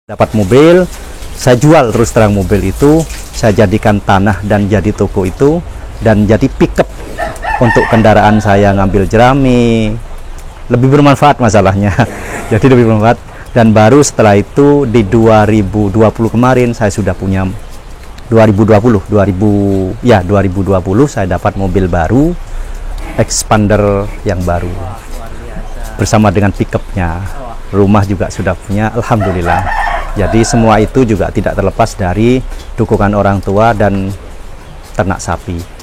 Dapat mobil, saya jual terus terang mobil itu, saya jadikan tanah dan jadi toko itu, dan jadi pickup untuk kendaraan saya ngambil jerami, lebih bermanfaat masalahnya. Jadi lebih bermanfaat. Dan baru setelah itu di 2020 kemarin saya sudah punya 2020 saya dapat mobil baru, expander yang baru bersama dengan pickupnya. Rumah juga sudah punya, alhamdulillah. Jadi semua itu juga tidak terlepas dari dukungan orang tua dan ternak sapi.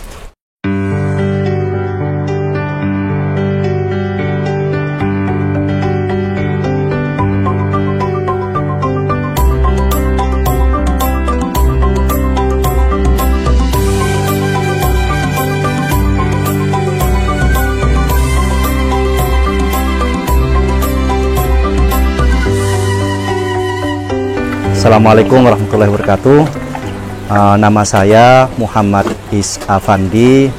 Assalamualaikum warahmatullahi wabarakatuh. Nama saya Muhammad Is Afandi.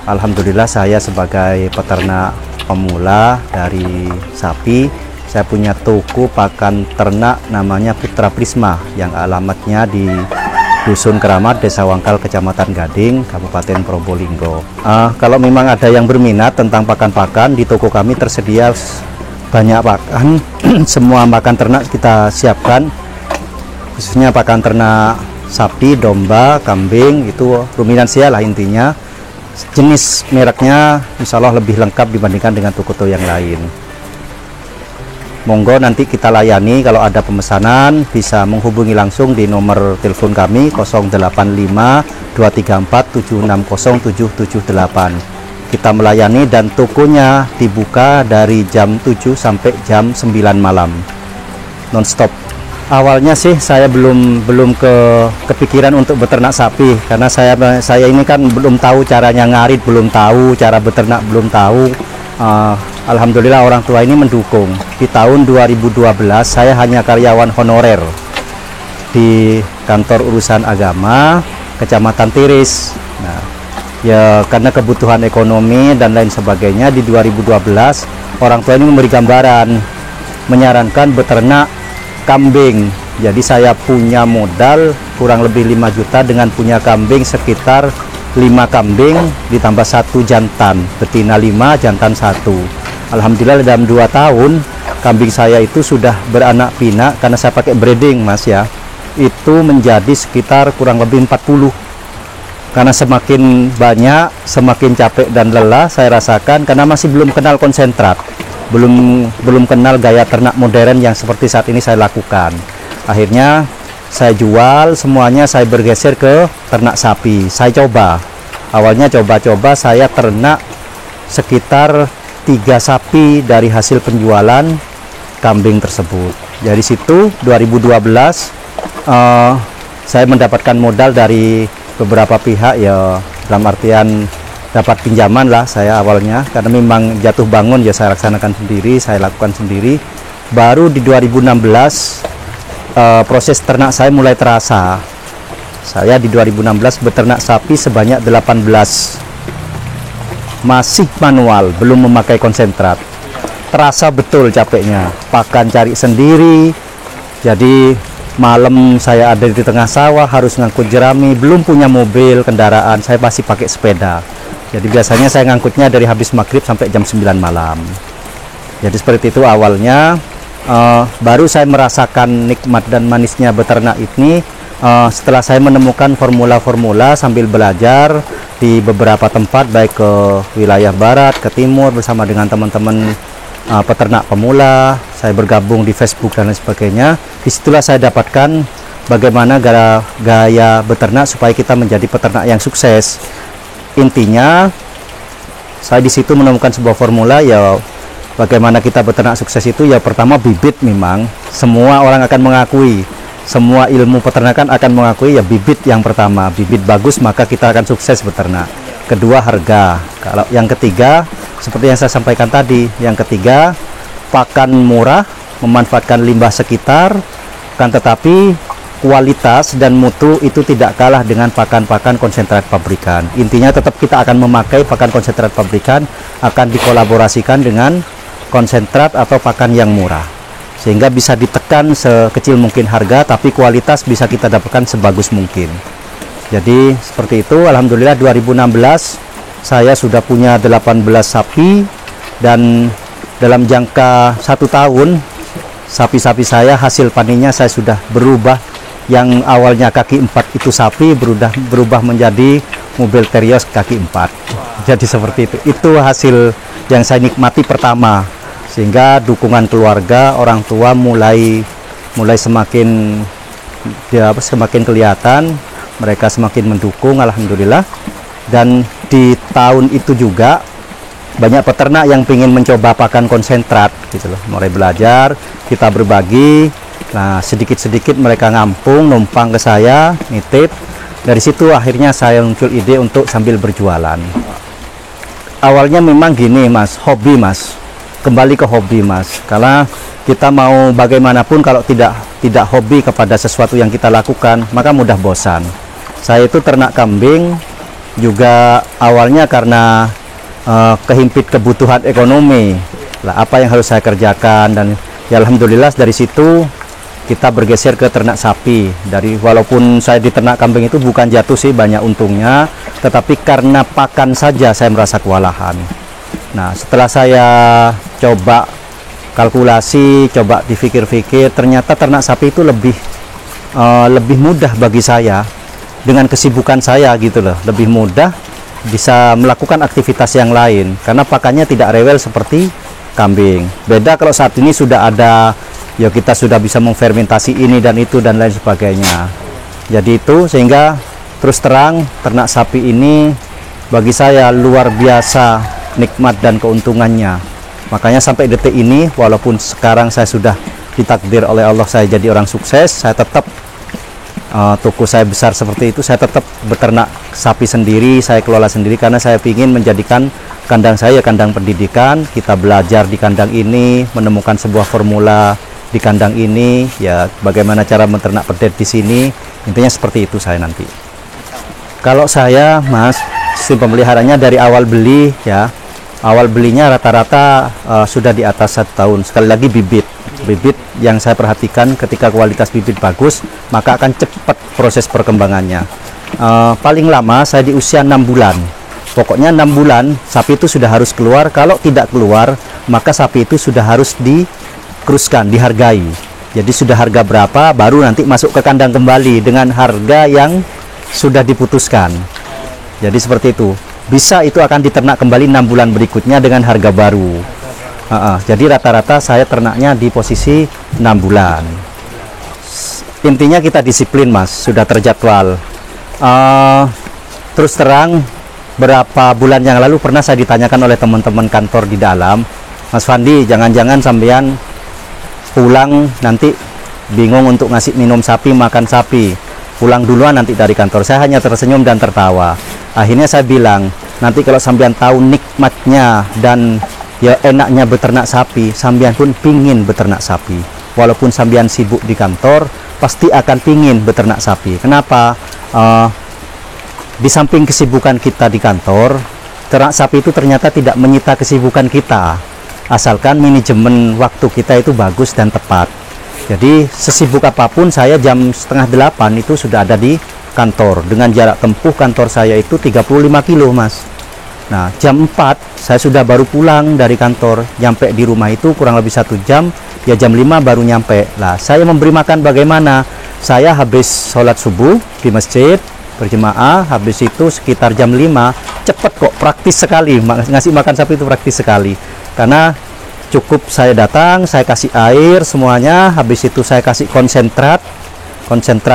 Alhamdulillah saya sebagai peternak pemula dari sapi. Saya punya toko pakan ternak namanya Putra Prisma yang alamatnya di Dusun Keramat, Desa Wangkal, Kecamatan Gading, Kabupaten Probolinggo. Kalau memang ada yang berminat tentang pakan-pakan, di toko kami tersedia banyak pakan. Semua makan ternak kita siapkan, khususnya pakan ternak sapi, domba, kambing, itu ruminansia lah intinya. Jenis mereknya insya Allah lebih lengkap dibandingkan dengan toko-toko yang lain. Monggo nanti kita layani, kalau ada pemesanan bisa menghubungi langsung di nomor telepon kami 085 234 760 778. Kita melayani dan tokonya dibuka dari jam 7 sampai jam 9 malam non-stop. Awalnya sih saya belum kepikiran untuk beternak sapi, karena saya ini kan belum tahu caranya ngarit, belum tahu cara beternak, belum tahu. Alhamdulillah orang tua ini mendukung. Di tahun 2012 saya hanya karyawan honorer di kantor urusan agama Kecamatan Tiris. Nah, ya karena kebutuhan ekonomi dan lain sebagainya, di 2012 orang tua ini memberi gambaran, menyarankan beternak kambing. Jadi saya punya modal kurang lebih 5 juta dengan punya kambing sekitar 5 kambing ditambah 1 jantan, betina 5, jantan 1. Alhamdulillah dalam 2 tahun kambing saya itu sudah beranak pinak, karena saya pakai breeding mas ya, itu menjadi sekitar kurang lebih 40. Karena semakin banyak, semakin capek dan lelah saya rasakan, karena masih belum kenal konsentrat, belum kenal gaya ternak modern yang seperti saat ini saya lakukan. Akhirnya saya jual semuanya, saya bergeser ke ternak sapi. Saya coba, awalnya coba-coba saya ternak sekitar 3 sapi dari hasil penjualan kambing tersebut. Dari situ 2012 saya mendapatkan modal dari beberapa pihak, ya dalam artian dapat pinjaman lah saya awalnya, karena memang jatuh bangun ya saya laksanakan sendiri, saya lakukan sendiri. Baru di 2016 proses ternak saya mulai terasa. Saya di 2016 beternak sapi sebanyak 18, masih manual, belum memakai konsentrat. Terasa betul capeknya, pakan cari sendiri. Jadi malam saya ada di tengah sawah, harus ngangkut jerami, belum punya mobil, kendaraan, saya masih pakai sepeda. Jadi biasanya saya ngangkutnya dari habis maghrib sampai jam 9 malam. Jadi seperti itu awalnya. Baru saya merasakan nikmat dan manisnya beternak ini setelah saya menemukan formula-formula sambil belajar di beberapa tempat, baik ke wilayah barat, ke timur, bersama dengan teman-teman peternak pemula. Saya bergabung di Facebook dan lain sebagainya. Disitulah saya dapatkan bagaimana gaya beternak supaya kita menjadi peternak yang sukses. Intinya saya di situ menemukan sebuah formula, ya bagaimana kita beternak sukses itu, ya pertama bibit. Memang semua orang akan mengakui, semua ilmu peternakan akan mengakui, ya bibit yang pertama, bibit bagus maka kita akan sukses beternak. Kedua harga. Kalau yang ketiga seperti yang saya sampaikan tadi, yang ketiga pakan murah, memanfaatkan limbah sekitar, kan tetapi kualitas dan mutu itu tidak kalah dengan pakan-pakan konsentrat pabrikan. Intinya tetap kita akan memakai pakan konsentrat pabrikan, akan dikolaborasikan dengan konsentrat atau pakan yang murah. sehingga bisa ditekan sekecil mungkin harga, tapi kualitas bisa kita dapatkan sebagus mungkin. Jadi seperti itu. Alhamdulillah 2016 saya sudah punya 18 sapi, dan dalam jangka 1 tahun sapi-sapi saya hasil panennya saya sudah berubah. Yang awalnya kaki 4 itu sapi berubah menjadi mobil terios kaki 4. Jadi seperti itu hasil yang saya nikmati pertama, sehingga dukungan keluarga, orang tua mulai semakin kelihatan, mereka semakin mendukung, alhamdulillah. Dan di tahun itu juga banyak peternak yang ingin mencoba pakan konsentrat gitu loh, mulai belajar, kita berbagi. Nah, sedikit-sedikit mereka ngampung, numpang ke saya, nitip. Dari situ akhirnya saya muncul ide untuk sambil berjualan. Awalnya memang gini Mas, hobi Mas, kembali ke hobi Mas, karena kita mau bagaimanapun kalau tidak hobi kepada sesuatu yang kita lakukan, maka mudah bosan. Saya itu ternak kambing juga awalnya karena kehimpit kebutuhan ekonomi lah, apa yang harus saya kerjakan, dan ya alhamdulillah dari situ kita bergeser ke ternak sapi. Walaupun saya di ternak kambing itu bukan jatuh sih, banyak untungnya, tetapi karena pakan saja saya merasa kewalahan. Nah, setelah saya coba kalkulasi, coba dipikir-pikir, ternyata ternak sapi itu lebih mudah bagi saya dengan kesibukan saya gitu loh, lebih mudah bisa melakukan aktivitas yang lain karena pakannya tidak rewel seperti kambing. Beda kalau saat ini sudah ada, ya kita sudah bisa memfermentasi ini dan itu dan lain sebagainya. Jadi itu, sehingga terus terang ternak sapi ini bagi saya luar biasa nikmat dan keuntungannya. Makanya sampai detik ini, walaupun sekarang saya sudah ditakdir oleh Allah saya jadi orang sukses, saya tetap toko saya besar seperti itu, saya tetap beternak sapi sendiri, saya kelola sendiri, karena saya ingin menjadikan kandang saya kandang pendidikan. Kita belajar di kandang ini, menemukan sebuah formula di kandang ini, ya bagaimana cara menternak pedet di sini. Intinya seperti itu saya nanti. Kalau saya Mas, sistem pemeliharanya dari awal beli ya, awal belinya rata-rata sudah di atas 1 tahun. Sekali lagi bibit yang saya perhatikan, ketika kualitas bibit bagus maka akan cepat proses perkembangannya. Paling lama saya di usia 6 bulan. Pokoknya 6 bulan sapi itu sudah harus keluar. Kalau tidak keluar maka sapi itu sudah harus dikruskan, dihargai. Jadi sudah harga berapa baru nanti masuk ke kandang kembali dengan harga yang sudah diputuskan. Jadi seperti itu. Bisa itu akan diternak kembali 6 bulan berikutnya dengan harga baru. Jadi rata-rata saya ternaknya di posisi 6 bulan. Intinya kita disiplin Mas, sudah terjadwal. Terus terang, berapa bulan yang lalu pernah saya ditanyakan oleh teman-teman kantor di dalam, Mas Fandi, jangan-jangan sampean pulang nanti bingung untuk ngasih minum sapi, makan sapi, pulang duluan nanti dari kantor. Saya hanya tersenyum dan tertawa. Akhirnya saya bilang, nanti kalau sampean tahu nikmatnya dan ya enaknya beternak sapi, sampean pun pingin beternak sapi. Walaupun sampean sibuk di kantor, pasti akan pingin beternak sapi. Kenapa? Di samping kesibukan kita di kantor, ternak sapi itu ternyata tidak menyita kesibukan kita, asalkan manajemen waktu kita itu bagus dan tepat. Jadi sesibuk apapun saya jam 7:30 itu sudah ada di kantor. Dengan jarak tempuh kantor saya itu 35 kilo Mas. Nah, jam 4 saya sudah baru pulang dari kantor, nyampe di rumah itu kurang lebih 1 jam, ya jam 5 baru nyampe. Lah, saya memberi makan bagaimana? Saya habis sholat subuh di masjid, berjemaah, habis itu sekitar jam 5, cepet kok, praktis sekali, ngasih makan sapi itu praktis sekali. Karena cukup saya datang, saya kasih air semuanya, habis itu saya kasih konsentrat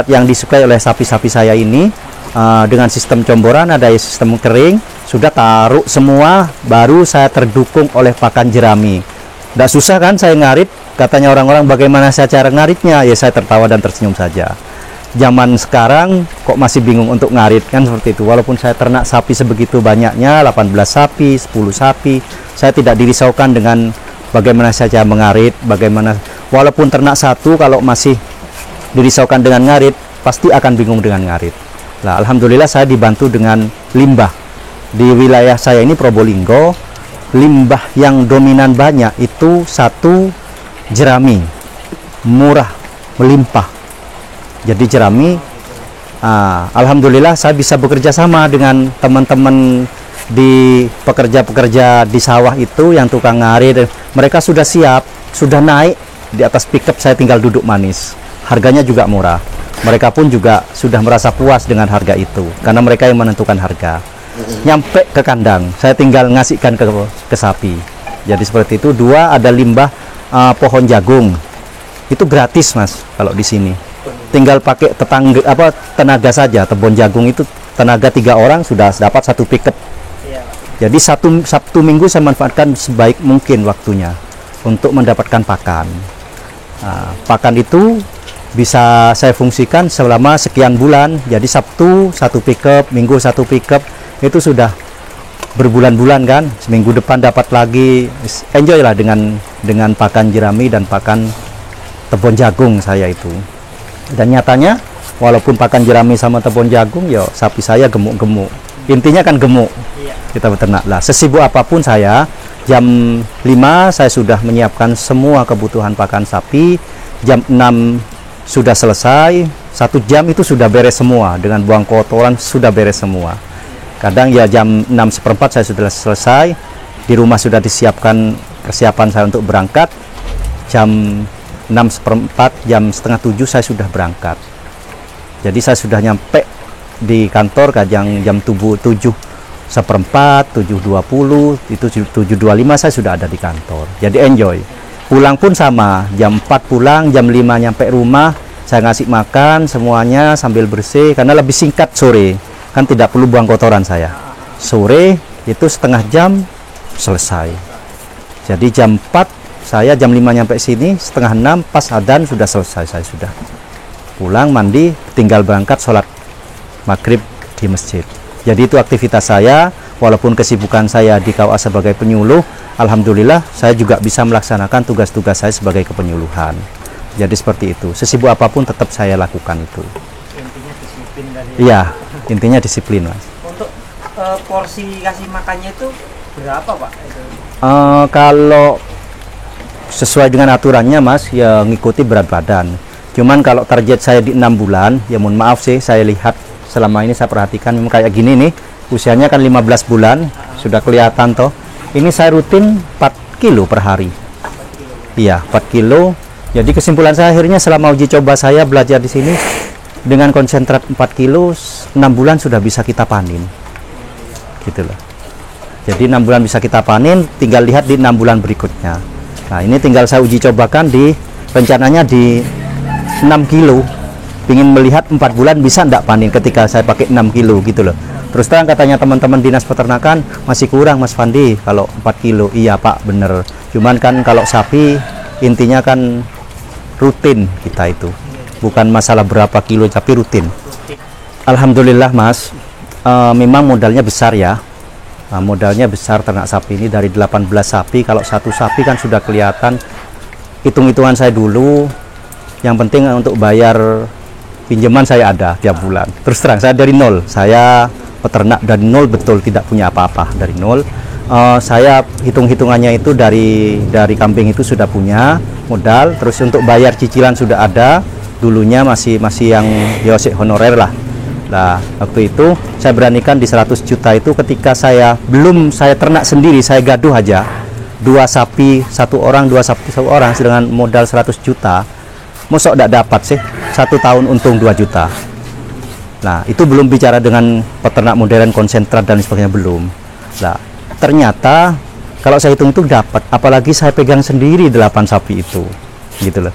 yang disukai oleh sapi-sapi saya ini, dengan sistem comboran, ada sistem kering, sudah taruh semua, baru saya terdukung oleh pakan jerami. Tidak susah kan saya ngarit, katanya orang-orang bagaimana saya cara ngaritnya, ya saya tertawa dan tersenyum saja. Zaman sekarang kok masih bingung untuk ngarit kan seperti itu. Walaupun saya ternak sapi sebegitu banyaknya, 18 sapi, 10 sapi, saya tidak dirisaukan dengan bagaimana saya cara mengarit, bagaimana, walaupun ternak satu kalau masih dirisaukan dengan ngarit, pasti akan bingung dengan ngarit. Nah, alhamdulillah saya dibantu dengan limbah. Di wilayah saya ini Probolinggo, limbah yang dominan banyak itu satu jerami. murah, melimpah. Jadi jerami, alhamdulillah saya bisa bekerja sama dengan teman-teman di pekerja-pekerja di sawah itu yang tukang ngarit. Mereka sudah siap, sudah naik di atas pickup, saya tinggal duduk manis. Harganya juga murah. Mereka pun juga sudah merasa puas dengan harga itu, karena mereka yang menentukan harga. Nyampe ke kandang, saya tinggal ngasihkan ke sapi. Jadi seperti itu. Dua, ada limbah pohon jagung. Itu gratis, Mas, kalau di sini. Tinggal pakai tenaga saja. Tebon jagung itu tenaga 3 orang sudah dapat 1 pickup. Jadi Sabtu Minggu saya manfaatkan sebaik mungkin waktunya untuk mendapatkan pakan. Pakan itu bisa saya fungsikan selama sekian bulan. Jadi Sabtu 1 pickup, Minggu 1 pickup, itu sudah berbulan-bulan kan. Seminggu depan dapat lagi. Enjoy lah dengan pakan jerami dan pakan tebon jagung saya itu. Dan nyatanya walaupun pakan jerami sama tebon jagung, ya sapi saya gemuk-gemuk. Intinya kan gemuk. Kita beternak lah. Sesibuk apapun saya, jam 5 saya sudah menyiapkan semua kebutuhan pakan sapi. Jam 6 sudah selesai. 1 jam itu sudah beres semua. Dengan buang kotoran sudah beres semua. Kadang ya jam 6:15 saya sudah selesai. Di rumah sudah disiapkan persiapan saya untuk berangkat. Jam 6:15, jam setengah 7 saya sudah berangkat. Jadi saya sudah nyampe di kantor kadang jam 7:15, 7:20, itu 7:25 saya sudah ada di kantor. Jadi enjoy. Pulang pun sama, jam 4 pulang, jam 5 nyampe rumah, saya ngasih makan semuanya sambil bersih, karena lebih singkat sore, kan tidak perlu buang kotoran saya. Sore itu setengah jam selesai. Jadi jam 4 saya jam 5 nyampe sini, setengah 6 pas adzan sudah selesai. Saya sudah pulang, mandi, tinggal berangkat sholat maghrib di masjid. Jadi itu aktivitas saya. Walaupun kesibukan saya di KUA sebagai penyuluh, alhamdulillah saya juga bisa melaksanakan tugas-tugas saya sebagai kepenyuluhan. Jadi seperti itu. Sesibuk apapun tetap saya lakukan itu. Intinya disiplin dari. Iya, intinya disiplin, Mas. Untuk porsi kasih makannya itu berapa, Pak? Kalau sesuai dengan aturannya, Mas, ya ngikuti berat badan. Cuman kalau target saya di 6 bulan, ya mohon maaf sih, saya lihat selama ini saya perhatikan memang kayak gini nih, usianya kan 15 bulan, sudah kelihatan toh. Ini saya rutin 4 kilo per hari. Iya, 4 kilo. Jadi kesimpulan saya akhirnya selama uji coba saya belajar di sini, dengan konsentrat 4 kilo, 6 bulan sudah bisa kita panen. Gitu loh. Jadi 6 bulan bisa kita panen, tinggal lihat di 6 bulan berikutnya. Nah, ini tinggal saya uji cobakan rencananya di 6 kilo. Ingin melihat 4 bulan bisa enggak panen ketika saya pakai 6 kilo gitu loh. Terus terang katanya teman-teman dinas peternakan masih kurang, Mas Fandi, kalau 4 kilo. Iya Pak, bener. Cuman kan kalau sapi intinya kan rutin kita itu. Bukan masalah berapa kilo tapi rutin. Alhamdulillah, Mas. Memang modalnya besar ya. Modalnya besar ternak sapi ini, dari 18 sapi. Kalau satu sapi kan sudah kelihatan. Hitung-hitungan saya dulu, yang penting untuk bayar pinjaman saya ada tiap bulan. Terus terang saya dari nol, saya peternak dari nol, betul tidak punya apa-apa, dari nol. Saya hitung-hitungannya itu dari kambing itu sudah punya modal. Terus untuk bayar cicilan sudah ada, dulunya masih yang yosek honorer lah. Nah, waktu itu saya beranikan di 100 juta itu ketika saya ternak sendiri, saya gaduh aja 2 sapi 1 orang, 2 sapi 1 orang, sedangkan modal 100 juta mosok tidak dapat sih, 1 tahun untung 2 juta. Nah, itu belum bicara dengan peternak modern konsentrat dan sebagainya, belum. Nah, ternyata kalau saya hitung itu dapat, apalagi saya pegang sendiri 8 sapi itu, gitu loh.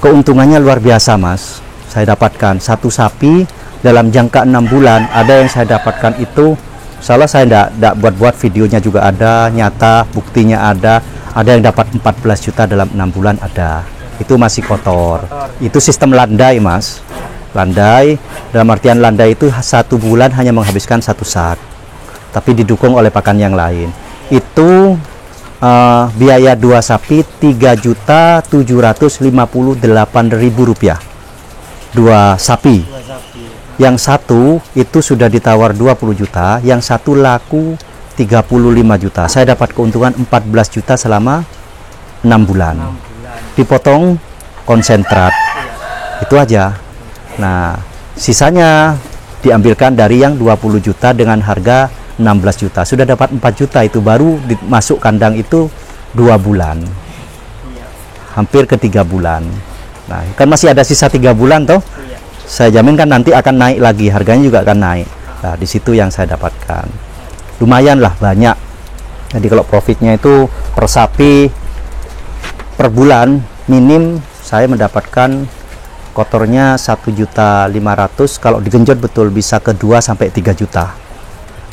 Keuntungannya luar biasa, Mas. Saya dapatkan 1 sapi dalam jangka 6 bulan, ada yang saya dapatkan itu, salah saya tidak buat videonya juga ada, nyata, buktinya ada yang dapat 14 juta dalam 6 bulan ada. Itu masih kotor. Itu sistem landai, Mas. Landai, dalam artian landai itu 1 bulan hanya menghabiskan 1 sak, tapi didukung oleh pakan yang lain. Itu biaya 2 sapi 3.758.000 rupiah. 2 sapi. Yang satu itu sudah ditawar 20 juta, yang satu laku 35 juta. Saya dapat keuntungan 14 juta selama 6 bulan. Dipotong konsentrat. Itu aja. Nah, sisanya diambilkan dari yang 20 juta dengan harga 16 juta. Sudah dapat 4 juta, itu baru masuk kandang itu 2 bulan. Hampir ke 3 bulan. Nah, kan masih ada sisa 3 bulan toh. Saya jamin kan nanti akan naik lagi, harganya juga akan naik. Nah, di situ yang saya dapatkan. Lumayan lah, banyak. Jadi kalau profitnya itu per sapi per bulan minim saya mendapatkan kotornya 1.500.000, kalau digenjot betul bisa ke 2 sampai 3 juta.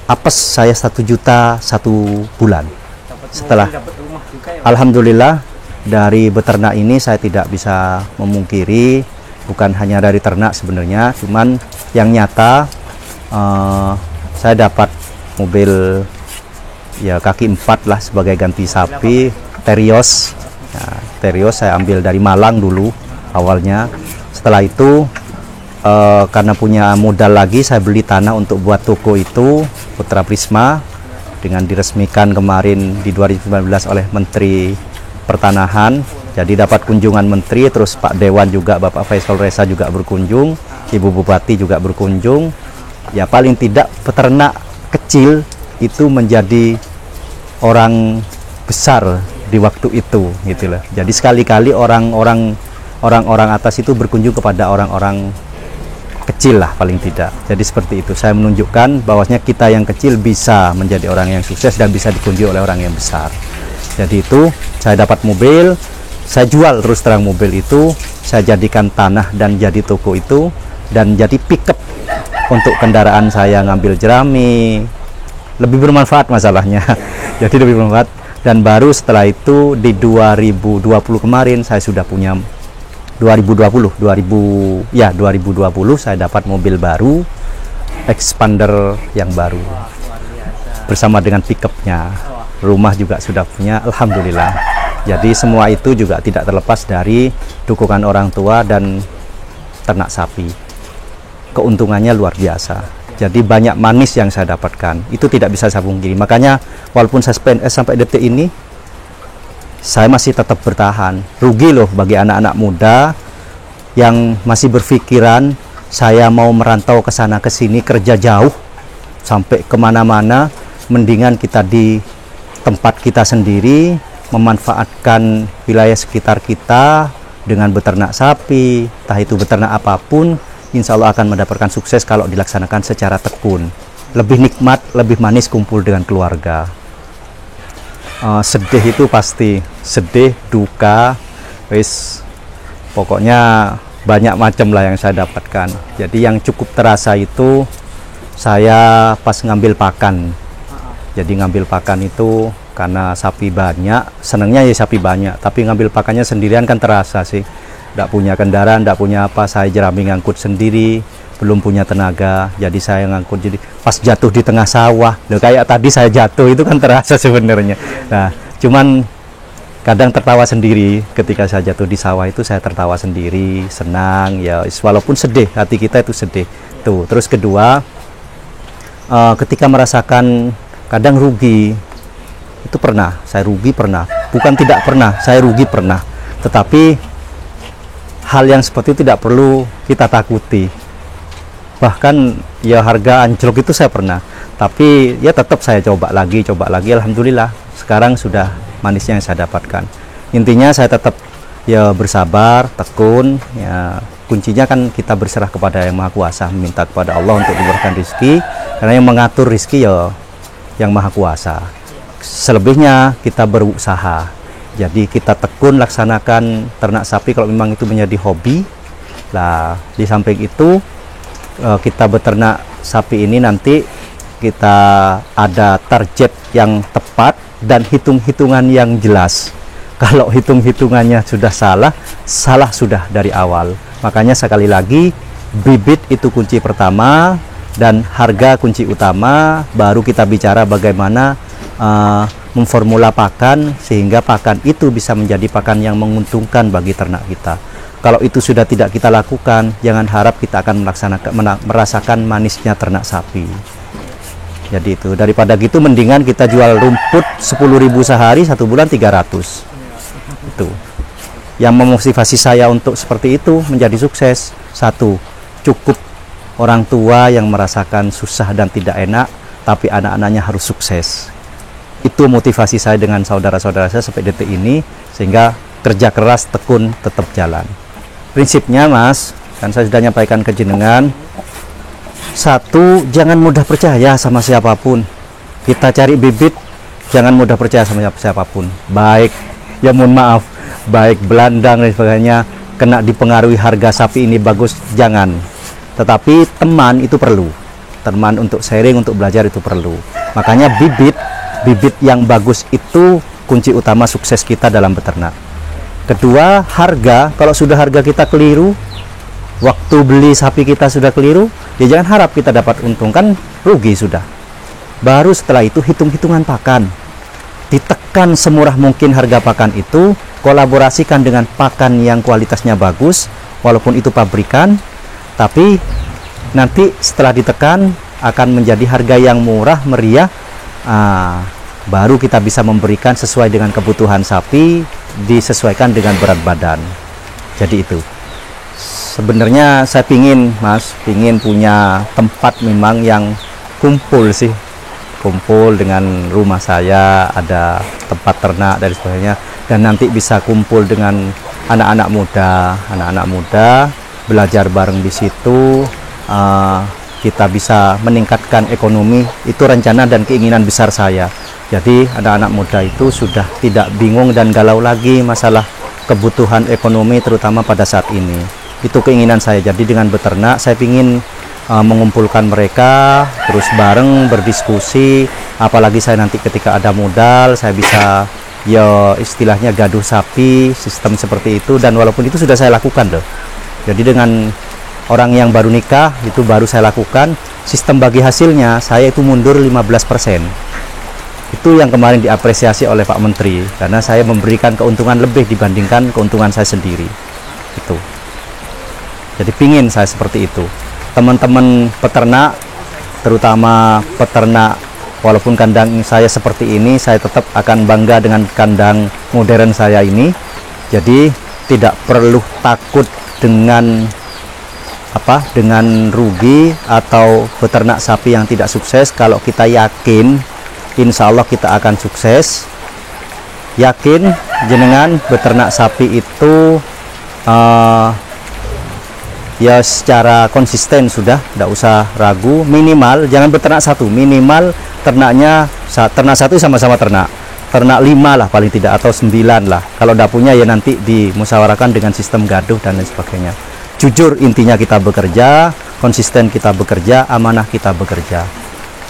Apes saya 1 juta 1 bulan. Setelah alhamdulillah dari beternak ini saya tidak bisa memungkiri, bukan hanya dari ternak sebenarnya, cuman yang nyata saya dapat mobil ya kaki 4 lah sebagai ganti sapi, Terios. Nah, Terios saya ambil dari Malang dulu awalnya. Setelah itu karena punya modal lagi, saya beli tanah untuk buat toko itu, Putra Prisma, dengan diresmikan kemarin di 2019 oleh Menteri Pertanahan. Jadi dapat kunjungan menteri, terus Pak Dewan juga, Bapak Faisal Reza juga berkunjung, Ibu Bupati juga berkunjung. Ya paling tidak peternak kecil itu menjadi orang besar di waktu itu, gitu loh. Jadi sekali-kali orang-orang atas itu berkunjung kepada orang-orang kecil lah paling tidak. Jadi seperti itu saya menunjukkan bahwasanya kita yang kecil bisa menjadi orang yang sukses dan bisa dikunjungi oleh orang yang besar. Jadi itu saya dapat mobil, saya jual terus terang mobil itu, saya jadikan tanah dan jadi toko itu, dan jadi pickup untuk kendaraan saya ngambil jerami. Lebih bermanfaat masalahnya. Jadi lebih bermanfaat. Dan baru setelah itu di 2020 kemarin saya sudah punya 2020 saya dapat mobil baru, expander yang baru bersama dengan pickupnya. Rumah juga sudah punya, alhamdulillah. Jadi semua itu juga tidak terlepas dari dukungan orang tua dan ternak sapi. Keuntungannya luar biasa. Jadi banyak manis yang saya dapatkan, itu tidak bisa saya pungkiri. Makanya walaupun saya PNS sampai detik ini, saya masih tetap bertahan. Rugi loh bagi anak-anak muda yang masih berpikiran saya mau merantau ke sana ke sini, kerja jauh sampai kemana-mana. Mendingan kita di tempat kita sendiri, memanfaatkan wilayah sekitar kita dengan beternak sapi, entah itu beternak apapun, insya Allah akan mendapatkan sukses kalau dilaksanakan secara tekun. Lebih nikmat, lebih manis kumpul dengan keluarga. Sedih itu pasti, sedih, duka, wis pokoknya banyak macam lah yang saya dapatkan. Jadi yang cukup terasa itu saya pas ngambil pakan. Jadi ngambil pakan itu karena sapi banyak, senangnya ya sapi banyak, tapi ngambil pakannya sendirian kan terasa sih. Tidak punya kendaraan, tidak punya apa, saya jerami ngangkut sendiri, belum punya tenaga, jadi saya ngangkut. Jadi pas jatuh di tengah sawah, loh, kayak tadi saya jatuh itu kan terasa sebenarnya. Nah, cuman kadang tertawa sendiri ketika saya jatuh di sawah itu, saya tertawa sendiri, senang ya, walaupun sedih, hati kita itu sedih. Tuh, terus kedua, ketika merasakan kadang rugi, itu pernah, saya rugi pernah, bukan tidak pernah, saya rugi pernah, tetapi hal yang seperti itu tidak perlu kita takuti. Bahkan ya harga anjlok itu saya pernah, tapi ya tetap saya coba lagi, alhamdulillah sekarang sudah manisnya yang saya dapatkan. Intinya saya tetap ya bersabar, tekun ya, kuncinya kan kita berserah kepada Yang Maha Kuasa, meminta kepada Allah untuk diberikan rezeki, karena yang mengatur rezeki ya Yang Maha Kuasa. Selebihnya kita berusaha. Jadi kita tekun laksanakan ternak sapi kalau memang itu menjadi hobi. Lah di samping itu kita beternak sapi ini nanti kita ada target yang tepat dan hitung-hitungan yang jelas. Kalau hitung-hitungannya sudah salah, salah sudah dari awal. Makanya sekali lagi, bibit itu kunci pertama dan harga kunci utama, baru kita bicara bagaimana memformula pakan sehingga pakan itu bisa menjadi pakan yang menguntungkan bagi ternak kita. Kalau itu sudah tidak kita lakukan, jangan harap kita akan merasakan manisnya ternak sapi. Jadi itu, daripada gitu mendingan kita jual rumput 10.000 sehari, 1 bulan 300. Itu Yang memotivasi saya untuk seperti itu menjadi sukses, satu, cukup orang tua yang merasakan susah dan tidak enak, tapi anak-anaknya harus sukses. Itu motivasi saya dengan saudara-saudara saya sampai detik ini, sehingga kerja keras, tekun, tetap jalan. Prinsipnya Mas, kan saya sudah nyampaikan ke jenengan, satu, jangan mudah percaya sama siapapun. Kita cari bibit, jangan mudah percaya sama siapapun. Baik, ya mohon maaf, baik belandang dan sebagainya, kena dipengaruhi harga sapi ini bagus, jangan. Tetapi teman itu perlu. Teman untuk sharing, untuk belajar itu perlu. Makanya bibit yang bagus itu kunci utama sukses kita dalam beternak. Kedua, harga. Kalau sudah harga kita keliru, waktu beli sapi kita sudah keliru, ya jangan harap kita dapat untung, kan rugi sudah. Baru setelah itu hitung-hitungan pakan, ditekan semurah mungkin harga pakan itu, kolaborasikan dengan pakan yang kualitasnya bagus, walaupun itu pabrikan, tapi nanti setelah ditekan akan menjadi harga yang murah meriah. Baru kita bisa memberikan sesuai dengan kebutuhan sapi, disesuaikan dengan berat badan. Jadi itu sebenarnya saya pingin punya tempat memang yang kumpul sih, kumpul dengan rumah saya, ada tempat ternak dan sebagainya, dan nanti bisa kumpul dengan anak-anak muda belajar bareng di situ. Kita bisa meningkatkan ekonomi, itu rencana dan keinginan besar saya. Jadi anak-anak muda itu sudah tidak bingung dan galau lagi masalah kebutuhan ekonomi, terutama pada saat ini. Itu keinginan saya. Jadi dengan beternak saya ingin mengumpulkan mereka, terus bareng berdiskusi, apalagi saya nanti ketika ada modal saya bisa ya istilahnya gaduh sapi, sistem seperti itu. Dan walaupun itu sudah saya lakukan loh. Jadi dengan orang yang baru nikah itu baru saya lakukan sistem bagi hasilnya, saya itu mundur 15%. Itu yang kemarin diapresiasi oleh Pak Menteri, karena saya memberikan keuntungan lebih dibandingkan keuntungan saya sendiri. Itu jadi pingin saya seperti itu. Teman-teman peternak, terutama peternak, walaupun kandang saya seperti ini, saya tetap akan bangga dengan kandang modern saya ini. Jadi tidak perlu takut dengan rugi atau beternak sapi yang tidak sukses. Kalau kita yakin, insya Allah kita akan sukses. Yakin jenengan beternak sapi itu ya secara konsisten sudah, tidak usah ragu. Minimal jangan beternak satu, minimal ternak satu sama-sama ternak 5 lah paling tidak, atau 9 lah. Kalau tidak punya ya nanti dimusyawarahkan dengan sistem gaduh dan lain sebagainya. Jujur, intinya kita bekerja, konsisten kita bekerja, amanah kita bekerja.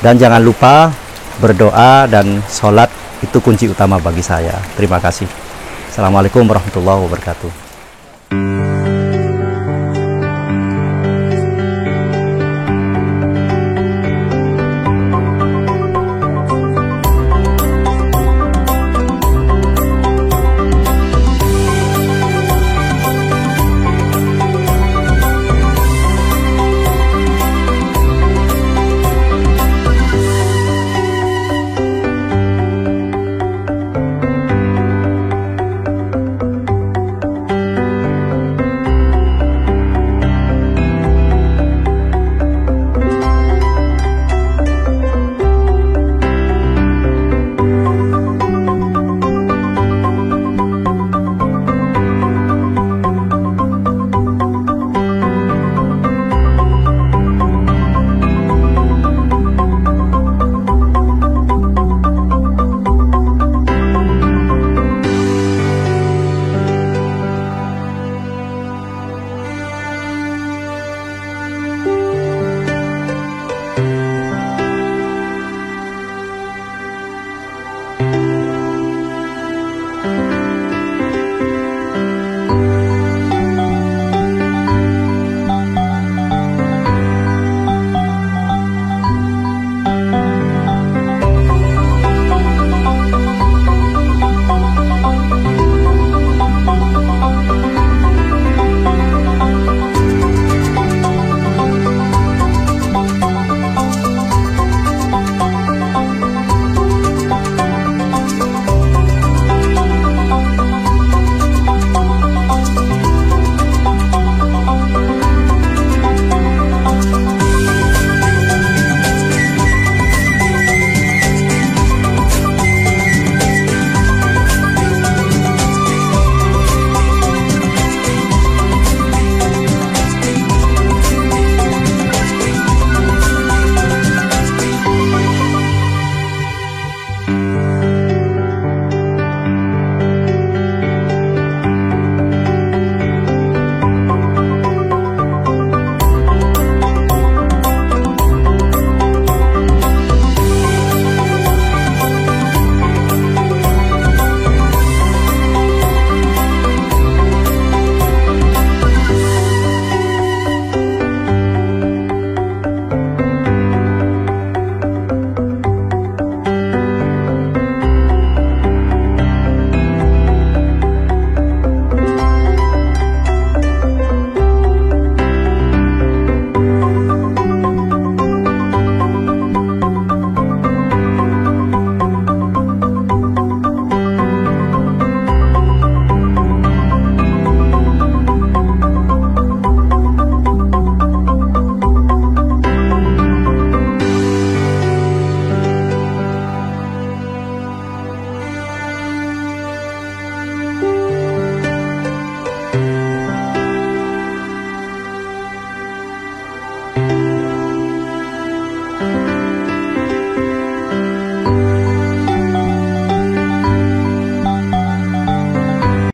Dan jangan lupa berdoa dan sholat, itu kunci utama bagi saya. Terima kasih. Assalamualaikum warahmatullahi wabarakatuh.